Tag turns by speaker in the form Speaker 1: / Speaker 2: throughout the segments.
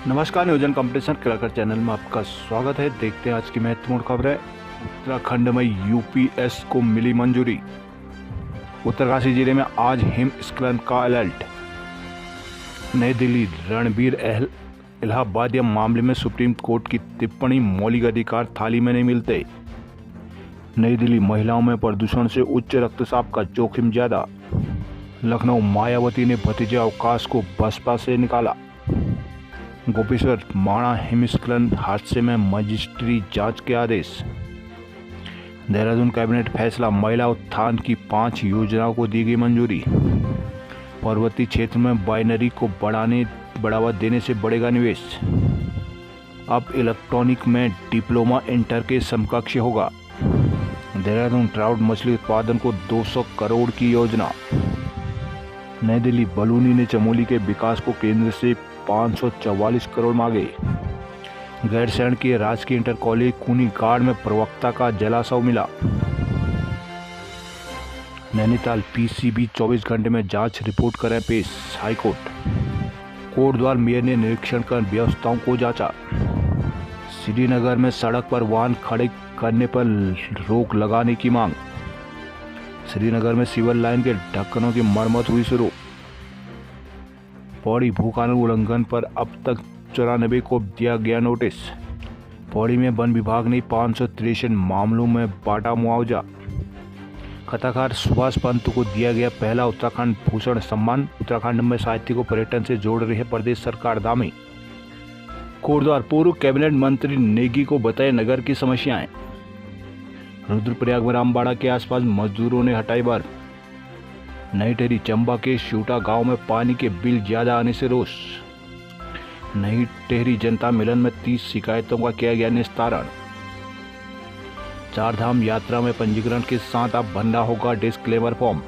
Speaker 1: नमस्कार, नियोजन कंपटीशन कलाकार चैनल में आपका स्वागत है। देखते हैं आज की महत्वपूर्ण खबरें। उत्तराखंड में यूपीएस को मिली मंजूरी। उत्तरकाशी जिले में आज हिमस्खलन का अलर्ट। नई दिल्ली, रणबीर इलाहाबादिया मामले में सुप्रीम कोर्ट की टिप्पणी, मौलिक अधिकार थाली में नहीं मिलते। नई दिल्ली, महिलाओं में प्रदूषण से उच्च रक्तचाप का जोखिम ज्यादा। लखनऊ, मायावती ने भतीजे अवकाश को बसपा से निकाला। गोपेश्वर माणा हिमस्खलन हादसे में मजिस्ट्री जांच के आदेश। देहरादून कैबिनेट फैसला, महिला उत्थान की 5 योजनाओं को दी गई मंजूरी। पर्वतीय क्षेत्र में बाइनरी को बढ़ावा देने से बढ़ेगा निवेश। अब इलेक्ट्रॉनिक में डिप्लोमा इंटर के समकक्ष होगा। देहरादून ट्राउट मछली उत्पादन को 200 करोड़ की योजना। नई दिल्ली, बलूनी ने चमोली के विकास को केंद्र से 544 करोड़ मांगे। गैरसैंण के राजकीय इंटर कॉलेज कुनीगाड़ में प्रवक्ता का जलाशव मिला। नैनीताल, पीसीबी 24 घंटे में जांच रिपोर्ट करें पेश, हाईकोर्ट। कोटद्वार मेयर ने निरीक्षण कर व्यवस्थाओं को जांचा। श्रीनगर में सड़क पर वाहन खड़े करने पर रोक लगाने की मांग। श्रीनगर में सिविल लाइन के ढक्कनों की मरम्मत हुई शुरू। पौड़ी, भू कानून उल्लंघन पर अब तक 94 को दिया गया नोटिस। पौड़ी में वन विभाग ने 563 मामलों में बांटा मुआवजा। कथाकार सुभाष पंत को दिया गया पहला उत्तराखंड भूषण सम्मान। उत्तराखंड में साहित्य को पर्यटन से जोड़ रही है प्रदेश सरकार दामी। कोटद्वार, पूर्व कैबिनेट मंत्री नेगी को बताए नगर की समस्याएं। रुद्रप्रयाग में रामबाड़ा के आसपास मजदूरों ने हटाई बर्फ। नई टेहरी, चंबा के शूटा गांव में पानी के बिल ज्यादा आने से रोष। नई टेहरी जनता मिलन में 30 शिकायतों का किया गया निस्तारण। चारधाम यात्रा में पंजीकरण के साथ अब भरना होगा डिस्क्लेमर फॉर्म।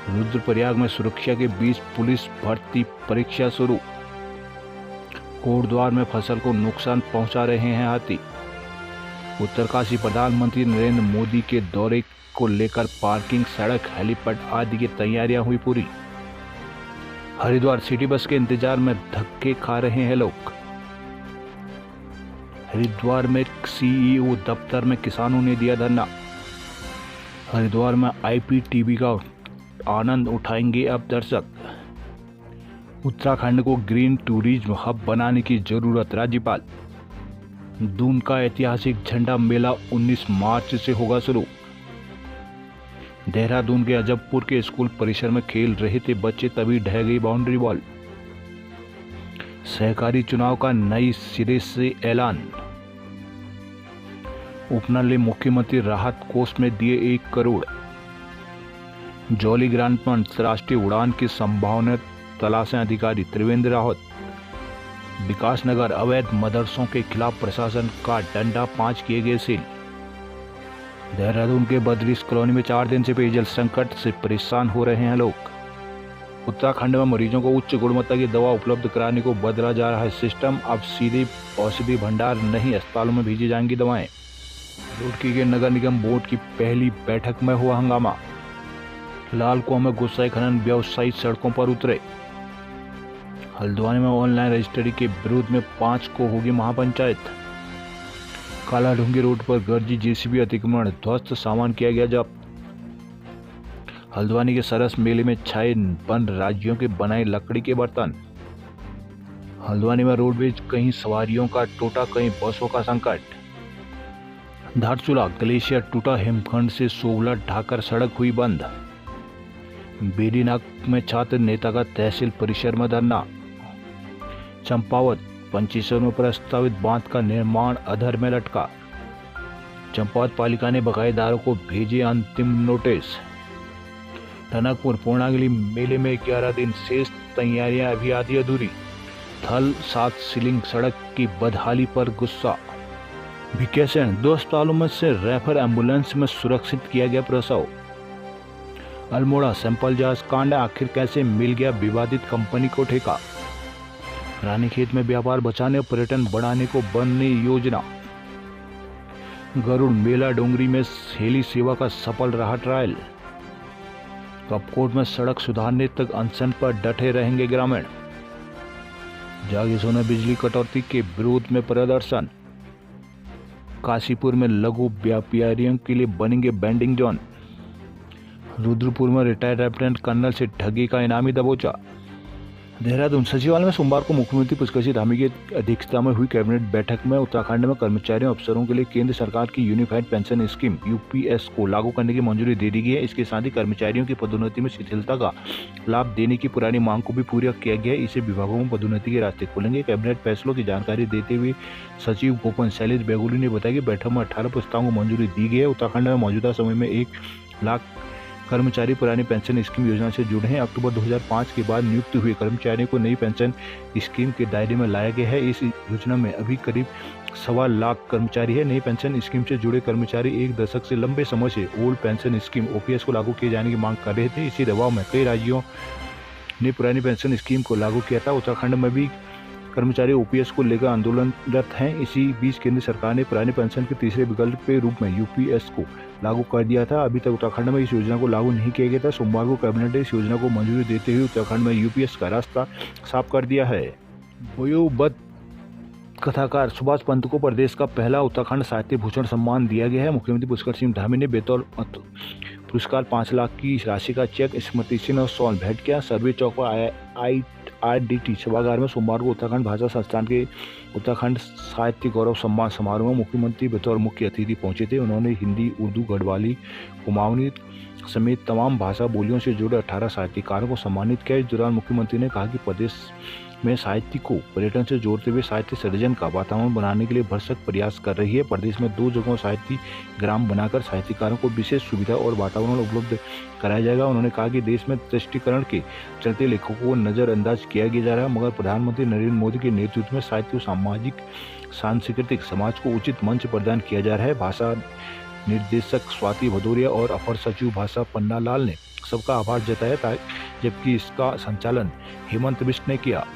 Speaker 1: रुद्रप्रयाग में सुरक्षा के बीच पुलिस भर्ती परीक्षा शुरू। कोटद्वार में फसल को नुकसान पहुंचा रहे हैं हाथी। उत्तरकाशी, प्रधानमंत्री नरेंद्र मोदी के दौरे को लेकर पार्किंग, सड़क, हेलीपैड आदि की तैयारियां हुई पूरी। हरिद्वार, सिटी बस के इंतजार में धक्के खा रहे हैं लोग। हरिद्वार में सीईओ दफ्तर में किसानों ने दिया धरना। हरिद्वार में आईपीटीवी का आनंद उठाएंगे अब दर्शक। उत्तराखंड को ग्रीन टूरिज्म हब बनाने की जरूरत, राज्यपाल। दून का ऐतिहासिक झंडा मेला 19 मार्च से होगा शुरू। देहरादून के अजबपुर के स्कूल परिसर में खेल रहे थे बच्चे, तभी ढह गई बाउंड्री वॉल। सहकारी चुनाव का नई सिरे से ऐलान। उपनल ने मुख्यमंत्री राहत कोष में दिए 1 करोड़। जौली ग्रांट में अंतर्राष्ट्रीय उड़ान की संभावना तलाशें अधिकारी, त्रिवेंद्र रावत। विकासनगर, अवैध मदरसों के खिलाफ प्रशासन का डंडा, 5 किए गए सील। देहरादून के बद्रीस कॉलोनी में 4 दिन से पेयजल संकट से परेशान हो रहे हैं लोग। उत्तराखंड में मरीजों को उच्च गुणवत्ता की दवा उपलब्ध कराने को बदला जा रहा है सिस्टम। अब सीधे औषधि भंडार नहीं, अस्पतालों में भेजी जाएंगी दवाएं। रुड़की के नगर निगम बोर्ड की पहली बैठक में हुआ हंगामा। लाल कुआं में गुस्साए खनन व्यवसायी सड़कों पर उतरे। हल्द्वानी में ऑनलाइन रजिस्ट्री के विरोध में 5 को होगी महापंचायत। कालाढूंगी रोड पर गर्जी जेसीबी अतिक्रमण, ध्वस्त सामान किया गया जब्त। हल्द्वानी के सरस मेले में छाए वन राज्यों के बनाए लकड़ी के बर्तन। हल्द्वानी में रोडवेज, कहीं सवारियों का टूटा, कहीं बसों का संकट। धारचूला, ग्लेशियर टूटा, हिमखंड से सोगला ढाकर सड़क हुई बंद। बेरीनाग में छात्र नेता का तहसील परिसर में धरना। चंपावत, पंचेश्वर में प्रस्तावित बांध का निर्माण अधर में लटका। चंपावत पालिका ने बकायेदारों को भेजे अंतिम नोटिस। टनकपुर, पूर्णागिरी मेले में 11 दिन शेष, तैयारियां अभी आधी अधूरी। थल 7 सीलिंग सड़क की बदहाली पर गुस्सा। भिकेशन, 2 अस्पतालों में से रेफर एम्बुलेंस में सुरक्षित किया गया प्रसव। अल्मोड़ा, सैंपल जांच कांड, आखिर कैसे मिल गया विवादित कंपनी को ठेका। रानीखेत में व्यापार बचाने और पर्यटन बढ़ाने को बनने योजना। गरुड़ मेला डोंगरी में हेली सेवा का सफल रहा ट्रायल। कपकोट में सड़क सुधारने तक अनशन पर डटे रहेंगे ग्रामीण। जागे सोना बिजली कटौती के विरोध में प्रदर्शन। काशीपुर में लघु व्यापारियों के लिए बनेंगे वेंडिंग जोन। रुद्रपुर में रिटायर्ड लेफ्टिनेंट कर्नल से ठगी का इनामी दबोचा। देहरादून सचिवालय में सोमवार को मुख्यमंत्री पुष्कर सिंह धामी की अध्यक्षता में हुई कैबिनेट बैठक में उत्तराखंड में कर्मचारियों अफसरों के लिए केंद्र सरकार की यूनिफाइड पेंशन स्कीम यूपीएस को लागू करने की मंजूरी दे दी गई है। इसके साथ ही कर्मचारियों की पदोन्नति में शिथिलता का लाभ देने की पुरानी मांग को भी पूरा किया गया है। इससे विभागों में पदोन्नति के रास्ते खुलेंगे। कैबिनेट फैसलों की जानकारी देते हुए सचिव गोपन शैलेश बेगुली ने बताया कि बैठक में 18 प्रस्तावों को मंजूरी दी गई है। उत्तराखंड में मौजूदा समय में 1 लाख कर्मचारी पुरानी पेंशन स्कीम योजना से जुड़े हैं। अक्टूबर 2005 के बाद नियुक्त हुए कर्मचारियों को नई पेंशन स्कीम के दायरे में लाया गया है। इस योजना में अभी करीब 1.25 लाख कर्मचारी है। नई पेंशन स्कीम से जुड़े कर्मचारी 1 दशक से लंबे समय से ओल्ड पेंशन स्कीम ओपीएस को लागू किए जाने की मांग कर रहे थे। इसी दबाव में कई राज्यों ने पुरानी पेंशन स्कीम को लागू किया था। उत्तराखंड में भी कर्मचारी ओपीएस को लेकर आंदोलनरत हैं। इसी बीच केंद्र सरकार ने पुरानी पेंशन के तीसरे विकल्प के रूप में यूपीएस को लागू कर दिया था। अभी तक उत्तराखंड में इस योजना को लागू नहीं किया गया था। सोमवार को कैबिनेट ने इस योजना को मंजूरी देते हुए उत्तराखंड में यूपीएस का रास्ता साफ कर दिया है। वयोवृद्ध कथाकार सुभाष पंत को प्रदेश का पहला उत्तराखंड साहित्य भूषण सम्मान दिया गया है। मुख्यमंत्री पुष्कर सिंह धामी ने बेतौर पुरस्कार 5 लाख की राशि का चेक, स्मृति चिन्ह और शॉल भेंट किया। सर्वे चौक पर IRDT सभागार में सोमवार को उत्तराखंड भाषा संस्थान के उत्तराखंड साहित्य गौरव सम्मान समारोह में मुख्यमंत्री बतौर मुख्य अतिथि पहुंचे थे। उन्होंने हिंदी, उर्दू, गढ़वाली, कुमाऊनी समेत तमाम भाषा बोलियों से जुड़े 18 साहित्यकारों को सम्मानित किया। इस दौरान मुख्यमंत्री ने कहा कि प्रदेश में साहित्य को पर्यटन से जोड़ते हुए साहित्य सृजन का वातावरण बनाने के लिए भरसक प्रयास कर रही है। प्रदेश में 2 जगहों साहित्य ग्राम बनाकर साहित्यकारों को विशेष सुविधा और वातावरण उपलब्ध कराया जाएगा। उन्होंने कहा कि देश में तुष्टिकरण के चलते लेखकों को नजरअंदाज किया जा रहा है, मगर प्रधानमंत्री नरेंद्र मोदी के नेतृत्व में साहित्य, सामाजिक, सांस्कृतिक समाज को उचित मंच प्रदान किया जा रहा है। भाषा निर्देशक स्वाति भदौरिया और अपर सचिव भाषा पन्ना लाल ने सबका आभार जताया, जबकि इसका संचालन हेमंत बिष्ट ने किया।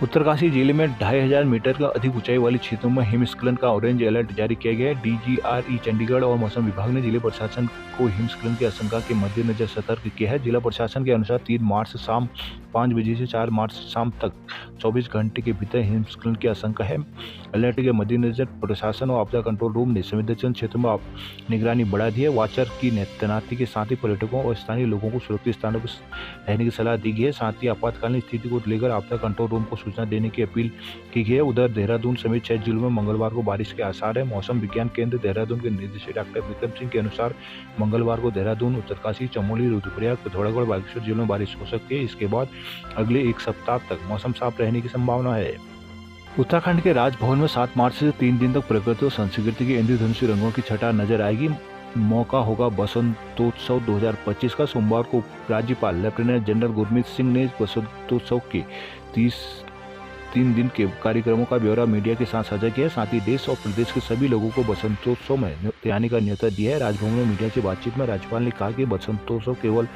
Speaker 1: उत्तरकाशी जिले में 2500 मीटर का अधिक ऊंचाई वाले क्षेत्रों में हिमस्खलन का ऑरेंज अलर्ट जारी किया गया है। DGRE चंडीगढ़ और मौसम विभाग ने जिला प्रशासन को हिमस्खलन की आशंका के मद्देनजर सतर्क किया है। जिला प्रशासन के अनुसार 3 मार्च शाम 5 बजे से 4 मार्च शाम तक 24 घंटे के भीतर हिमस्खलन की आशंका है। अलर्ट के मद्देनजर प्रशासन और आपदा कंट्रोल रूम ने संवेदनशील क्षेत्रों में निगरानी बढ़ा दी है। वॉचर की तैनाती के साथ ही पर्यटकों और स्थानीय लोगों को सुरक्षित स्थानों पर रहने की सलाह दी गई है। साथ ही आपातकालीन स्थिति को लेकर आपदा कंट्रोल रूम को सूचना देने की अपील की गई है। उधर देहरादून समेत 6 जिलों में मंगलवार को बारिश के आसार है। मौसम विज्ञान केंद्र देहरादून के निदेशक डॉक्टर विक्रम सिंह के अनुसार मंगलवार को देहरादून, उत्तरकाशी, चमोली, रुद्रप्रयाग, पिथौरागढ़, बागेश्वर जिलों में बारिश हो सकती है। इसके बाद अगले 1 सप्ताह तक मौसम साफ रहने की संभावना है। उत्तराखंड के राजभवन में 7 मार्च से 3 दिन तक प्रकृति और संस्कृति के इंद्रधनुषी रंगों की छटा नजर आएगी। मौका होगा बसंतोत्सव 2025 का। सोमवार को राज्यपाल लेफ्टिनेंट जनरल गुरमीत सिंह ने बसंतोत्सव के 3 दिन के कार्यक्रमों का ब्यौरा मीडिया के साथ साझा किया। साथ ही देश और प्रदेश के सभी लोगों को बसंतोत्सव में आने का न्योता दिया है। राजभवन में मीडिया से बातचीत में राज्यपाल ने कहा कि बसंतोत्सव केवल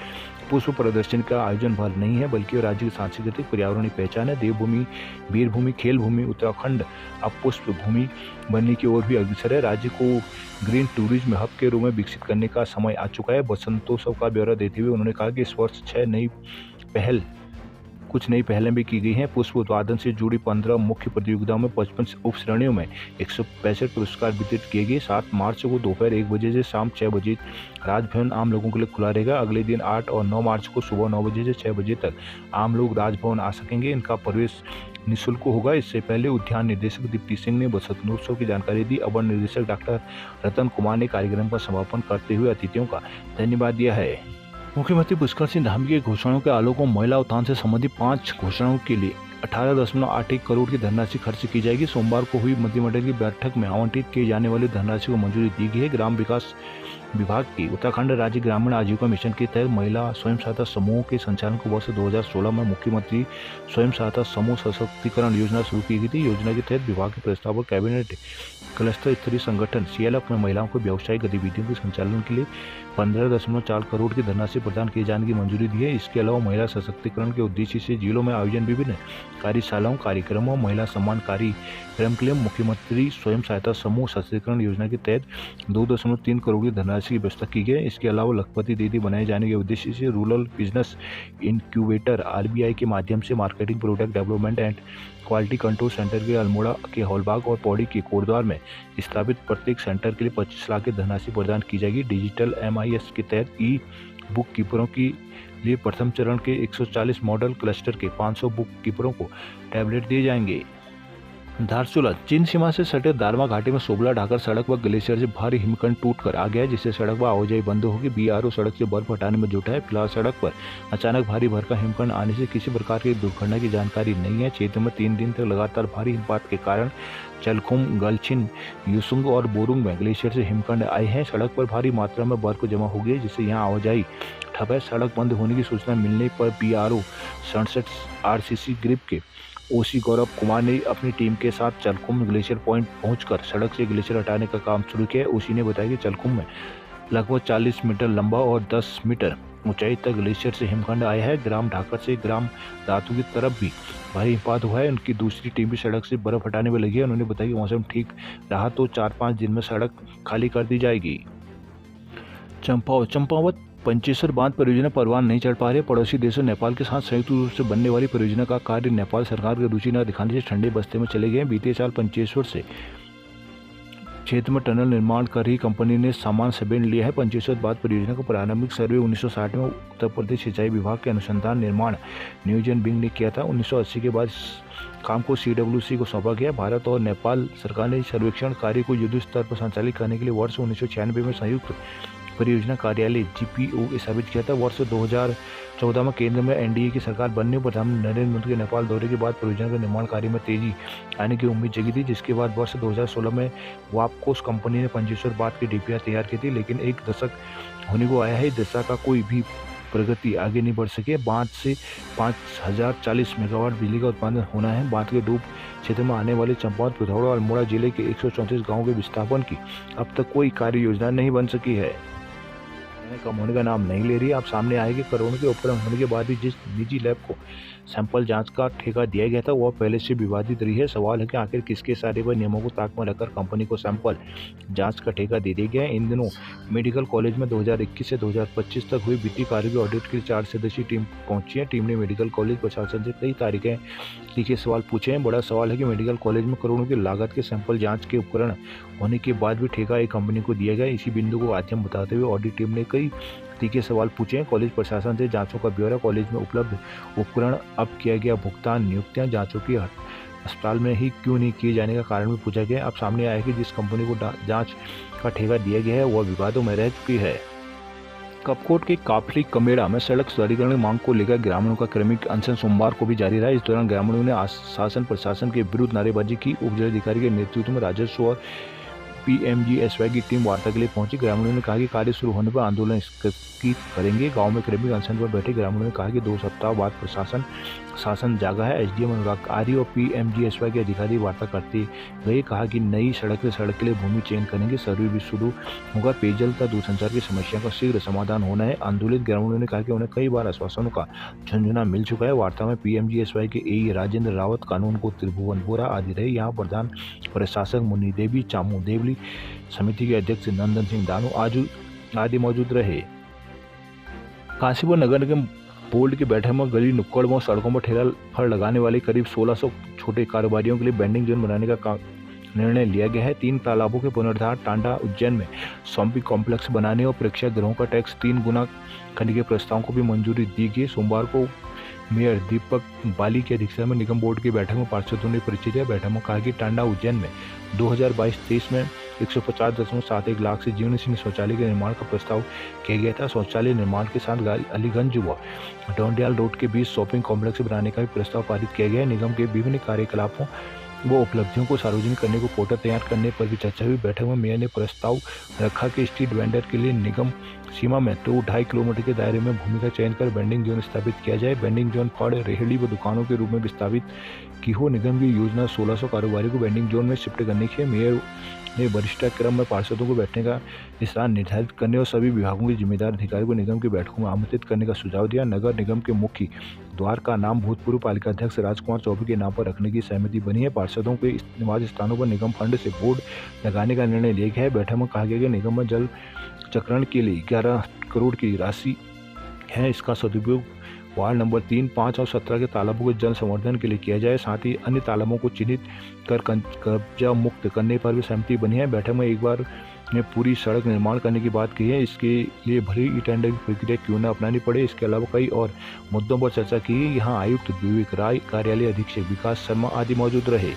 Speaker 1: पुष्प प्रदर्शन का आयोजन भर नहीं है, बल्कि राज्य की सांस्कृतिक पर्यावरणीय पहचान है। देवभूमि, वीरभूमि, खेल भूमि उत्तराखंड अब पुष्प भूमि बनने की ओर भी अग्रसर है। राज्य को ग्रीन टूरिज्म हब के रूप में विकसित करने का समय आ चुका है। बसंतोत्सव का ब्यौरा देते हुए उन्होंने कहा कि इस वर्ष कुछ नई पहलें भी की गई हैं। पुष्प उत्पादन से जुड़ी 15 मुख्य प्रतियोगिताओं में 55 उप श्रेणियों में 165 पुरस्कार वितरित किए गए। 7 मार्च को दोपहर 1 बजे से शाम 6 बजे राजभवन आम लोगों के लिए खुला रहेगा। अगले दिन 8 और 9 मार्च को सुबह 9 बजे से 6 बजे तक आम लोग राजभवन आ सकेंगे। इनका प्रवेश निःशुल्क होगा। इससे पहले उद्यान निदेशक दीप्ति सिंह ने बसंतोत्सव की जानकारी दी। अवर निदेशक डॉक्टर रतन कुमार ने कार्यक्रम का समापन करते हुए अतिथियों का धन्यवाद दिया है। मुख्यमंत्री पुष्कर सिंह धामी की घोषणाओं के आलोक में महिला उत्थान से संबंधित 5 घोषणाओं के लिए 18.81 करोड़ की धनराशि खर्च की जाएगी। सोमवार को हुई मंत्रिमंडल की बैठक में आवंटित किए जाने वाली धनराशि को मंजूरी दी गई है। ग्राम विकास विभाग की उत्तराखंड राज्य ग्रामीण आजीविका मिशन के तहत महिला स्वयं सहायता समूहों के संचालन को वर्ष 2016 में मुख्यमंत्री स्वयं सहायता समूह सशक्तिकरण योजना शुरू की गई थी। योजना के तहत विभाग के प्रस्ताव पर कैबिनेट क्लस्टर स्तरीय संगठन CLF में महिलाओं को व्यावसायिक गतिविधियों के संचालन के लिए 15.4 करोड़ की धनराशि प्रदान किए जाने की मंजूरी दी है। इसके अलावा महिला सशक्तिकरण के उद्देश्य से जिलों में आयोजन विभिन्न कार्यशालाओं, कार्यक्रमों, महिला सम्मान कार्यक्रम के लिए मुख्यमंत्री स्वयं सहायता समूह सशक्तिकरण योजना के तहत 2.3 करोड़ की धनराशि की व्यवस्था की गई है। इसके अलावा लखपति दीदी बनाए जाने के उद्देश्य से रूरल बिजनेस इनक्यूबेटर RBI के माध्यम से marketing, product development and quality control centre के अल्मोड़ा के हॉलबाग और पौड़ी के कोटद्वार में स्थापित प्रत्येक सेंटर के लिए 25 लाख की धनराशि प्रदान की जाएगी। डिजिटल MIS के तहत बुक कीपरों के लिए प्रथम चरण के 140 मॉडल क्लस्टर के 500 बुक कीपरों को टैबलेट दिए जाएंगे। धारचूला चीन सीमा से सटे दारमा घाटी में सोबला ढाकर सड़क व ग्लेशियर से भारी हिमखंड टूटकर आ गया है, जिससे सड़क पर आवाजाही बंद होगी। BRO सड़क से बर्फ हटाने में जुटा है। फिलहाल सड़क पर अचानक भारी भरकम हिमखंड आने से किसी प्रकार की दुर्घटना की जानकारी नहीं है। क्षेत्र में 3 दिन तक लगातार भारी हिमपात के कारण चलखुम, गलछिन, युसुंग और बोरुंग में ग्लेशियर से हिमखंड आए हैं। सड़क पर भारी मात्रा में बर्फ जमा हो गई है, जिससे यहाँ आवाजाही ठप है। सड़क बंद होने की सूचना मिलने पर BRO 67 RCC ग्रिप के OC गौरव कुमार ने अपनी टीम के साथ चलकुम ग्लेशियर पॉइंट पहुंचकर सड़क से ग्लेशियर हटाने का काम शुरू किया। OC ने बताया कि चलकुम में लगभग 40 मीटर लंबा और 10 मीटर ऊंचाई तक ग्लेशियर से हिमखंड आया है। ग्राम ढाकर से ग्राम दातू की तरफ भी भारी हिमपात हुआ है। उनकी दूसरी टीम भी सड़क से बर्फ हटाने में लगी है। उन्होंने बताया कि मौसम ठीक रहा तो 4-5 दिन में सड़क खाली कर दी जाएगी। चंपावत पंचेश्वर बांध परियोजना परवान नहीं चढ़ पा रही। पड़ोसी देशों नेपाल के साथ संयुक्त रूप से बनने वाली परियोजना का कार्य नेपाल सरकार की रुचि न दिखाने से ठंडे बस्ते में चले गए। बीते साल पंचेश्वर से क्षेत्र में टनल निर्माण कर रही कंपनी ने सामान समेट लिया है। पंचेश्वर बांध परियोजना का प्रारंभिक सर्वे 1960 में उत्तर प्रदेश सिंचाई विभाग के अनुसंधान निर्माण नियोजन विंग ने किया था। 1980 के बाद इस काम को CWC को सौंपा गया। भारत और नेपाल सरकार ने सर्वेक्षण कार्य को युद्ध स्तर पर संचालित करने के लिए वर्ष 1996 में संयुक्त परियोजना कार्यालय GPO स्थापित किया था। वर्ष 2014 में केंद्र में NDA की सरकार बनने पर प्रधानमंत्री नरेंद्र मोदी के नेपाल दौरे के बाद परियोजना के निर्माण कार्य में तेजी आने की उम्मीद जगी थी, जिसके बाद वर्ष 2016 में वापकोस कंपनी ने पंचेश्वर बांध की DPR तैयार की थी, लेकिन एक दशक होने को आया है। इस दशा का कोई भी प्रगति आगे नहीं बढ़ सके। बांध से 5040 मेगावाट बिजली का उत्पादन होना है। बांध के डूब क्षेत्र में आने वाले चंपावत, पिथौरा और अल्मोड़ा जिले के 134 गाँवों के विस्थापन की अब तक कोई कार्य योजना नहीं बन सकी है। कम होने का नाम नहीं ले रही। अब सामने आए कि करोड़ों के उपकरण होने के बाद भी जिस निजी लैब को सैंपल जांच का ठेका दिया गया था वह पहले से विवादित रही है। सवाल है कि आखिर किसके सारे पर नियमों को ताक में रखकर कंपनी को सैंपल जांच का ठेका दे दिया गया है। इन दिनों मेडिकल कॉलेज में 2021 से 2025 तक हुई वित्तीय कार्य के ऑडिट के लिए 4 सदस्यीय टीम पहुंची है। टीम ने मेडिकल कॉलेज प्रशासन से कई तारीखें लिखे सवाल पूछे हैं। बड़ा सवाल है कि मेडिकल कॉलेज में करोड़ों की लागत के सैंपल जाँच के उपकरण होने के बाद भी ठेका एक कंपनी को दिया गया। इसी बिंदु को आद्यम बताते हुए ऑडिट टीम ने कई तीखे सवाल पूछे हैं। कॉलेज प्रशासन से जांचों का ब्यौरा, कॉलेज में उपलब्ध उपकरण, अब किया गया भुगतान, नियुक्तियां जांचों की अस्पताल में ही क्यों नहीं किए जाने का कारण भी पूछा गया। अब सामने आया कि जिस कंपनी को जांच का ठेका दिया गया है वह विवादों में रह चुकी है। कपकोट के काफली कमेड़ा में सड़क सुधारीकरण की मांग को लेकर ग्रामीणों का क्रमिक अनशन सोमवार को भी जारी रहा। इस दौरान ग्रामीणों ने शासन प्रशासन के विरुद्ध नारेबाजी की। उप जिलाधिकारी के नेतृत्व में राजस्व और PMGSY की टीम वार्ता के लिए पहुंची। ग्रामीणों ने कहा कि कार्य शुरू होने पर आंदोलन स्थगित करेंगे। गांव में क्रमिक अनशन पर बैठे ग्रामीणों ने कहा कि 2 सप्ताह बाद प्रशासन शासन जागा है। SDM अनुराग आर्य और PMGSY के अधिकारी वार्ता करते गए। कहा कि नई सड़क से सड़क के लिए भूमि चयन करेंगे, सर्वे भी शुरू होगा। पेयजल तथा दूरसंचार की समस्या का शीघ्र समाधान होना है। आंदोलित ग्रामीणों ने कहा कि उन्हें कई बार आश्वासनों का झुंझुना मिल चुका है। वार्ता में PMGSY के AE राजेंद्र रावत, कानून को त्रिभुवन बोरा आदि रहे। यहाँ प्रधान प्रशासक मुन्नी देवी, चामू देवली, समिति के अध्यक्ष नंदन सिंह दानू आदि मौजूद रहे। काशीपुर नगर निगम बोर्ड की बैठक में गली नुक्कड़ व सड़कों पर ठेला फड़ लगाने वाले करीब 1600 छोटे कारोबारियों के लिए बेंडिंग जोन बनाने का निर्णय लिया गया है। 3 तालाबों के पुनरुद्धार, टांडा उज्जैन में शॉपिंग कॉम्प्लेक्स बनाने और प्रेक्षागृहों का टैक्स 3 गुना करने के प्रस्ताव को भी मंजूरी दी गई। सोमवार को मेयर दीपक बाली की अध्यक्षता में निगम बोर्ड की बैठक में पार्षदों ने परिचय दिया। बैठक में कहा कि टांडा उज्जैन में 2022-23 में 150.71 लाख से जीर्ण शौचालय के निर्माण का प्रस्ताव किया गया था। शौचालय निर्माण के साथ अलीगंज व डोंडियाल रोड के बीच शॉपिंग कॉम्प्लेक्स बनाने का भी प्रस्ताव पारित किया गया है। निगम के विभिन्न कार्यकलापों वो उपलब्धियों को सार्वजनिक करने को पोर्टल तैयार करने पर भी चर्चा हुई। बैठक में मेयर ने प्रस्ताव रखा कि स्ट्रीट वेंडर के लिए निगम सीमा में 2-2.5 किलोमीटर के दायरे में भूमि का चयन कर बेंडिंग जोन स्थापित किया जाए। बेंडिंग जोन फड़, रेहड़ी व दुकानों के रूप में विस्तापित की हो। निगम की योजना 1600 कारोबारी को बेंडिंग जोन में शिफ्ट करने की है। मेयर ने वरिष्ठता क्रम में पार्षदों को बैठने का स्थान निर्धारित करने और सभी विभागों के जिम्मेदार अधिकारियों को निगम की बैठकों में आमंत्रित करने का सुझाव दिया। नगर निगम के मुख्य द्वार का नाम भूतपूर्व पालिका अध्यक्ष राजकुमार चौबे के नाम पर रखने की सहमति बनी है। पार्षदों के निवास स्थानों पर निगम फंड से बोर्ड लगाने का निर्णय लिया गया है। बैठक में कहा गया कि निगम में जल चक्रण के लिए 11 करोड़ की राशि है। इसका सदुपयोग वार्ड नंबर 3, 5 और 17 के तालाबों के जल संवर्धन के लिए किया जाए। साथ ही अन्य तालाबों को चिन्हित कर कब्जा मुक्त करने पर भी सहमति बनी है। बैठक में एक बार में पूरी सड़क निर्माण करने की बात की है। इसके लिए भले ही टेंडर की प्रक्रिया क्यों न अपनानी पड़े। इसके अलावा कई और मुद्दों पर चर्चा की। यहाँ आयुक्त विवेक राय, कार्यालय अधीक्षक विकास शर्मा आदि मौजूद रहे।